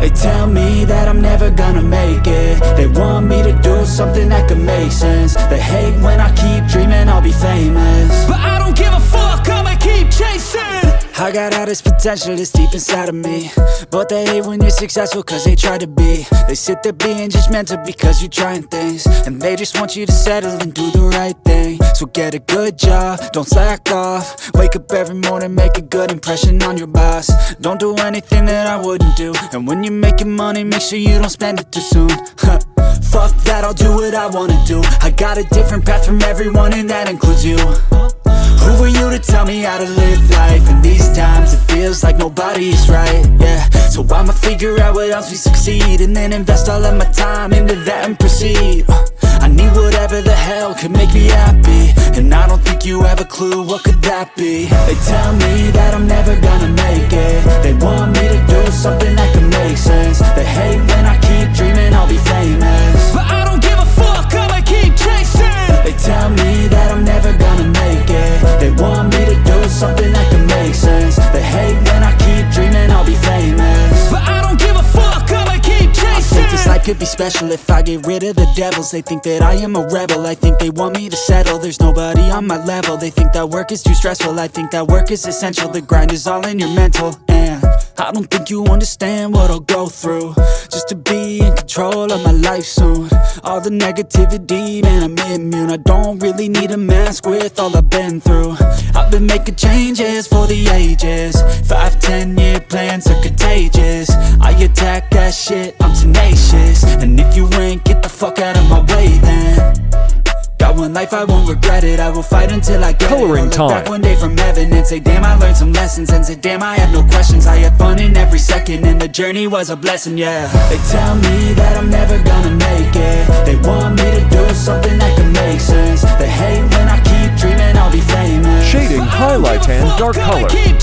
They tell me that I'm never gonna make it. They want me to do something that could make sense. They hate when I keep dreaming I'll be famous, but I don't give a fuck, I'ma keep chasing. I got all this potential that's deep inside of me, but they hate when you're successful cause they try to be. They sit there being judgmental because you're trying things, and they just want you to settle and do the right thing. So get a good job, don't slack off. Wake up every morning, make a good impression on your boss. Don't do anything that I wouldn't do, and when you're making money, make sure you don't spend it too soon. Fuck that, I'll do what I wanna do. I got a different path from everyone, and that includes you. Who are you to tell me how to live life? In these times it feels like nobody is right, yeah. So I'ma figure out what else we succeed, and then invest all of my time into that and proceed. I need whatever the hell could make me happy, and I don't think you have a clue what could that be. They tell me that I'm never gonna make it. They want me to do something that could make sense. They hate when I keep dreaming I'll be famous, but I don't give a fuck, I'ma keep chasing. They tell me that I'm never gonna make it. They want me to do something that can make sense. They hate when I keep dreaming I'll be famous, but I don't give a fuck, I'ma keep chasing. I think this life could be special if I get rid of the devils. They think that I am a rebel, I think they want me to settle. There's nobody on my level. They think that work is too stressful, I think that work is essential. The grind is all in your mental, and I don't think you understand what I'll go through just to be in control of my life soon. All the negativity, man, I'm immune. I don't really need a mask with all I've been through. I've been making changes for the ages. 5-10 year plans are contagious. I attack that shit, I'm tenacious. And if you ain't, get the fuck out of my way then. Got one life, I won't regret it. I will fight until I get Coloring it. I'll look time. back one day from heaven and say, damn, I learned some lessons. And say, damn, I had no questions. I had fun in every second, and the journey was a blessing, yeah. They tell me that I'm never gonna make it. They want me to do something that can make sense. They hate when I keep dreaming I'll be famous. Shading, highlight, and dark color. Keep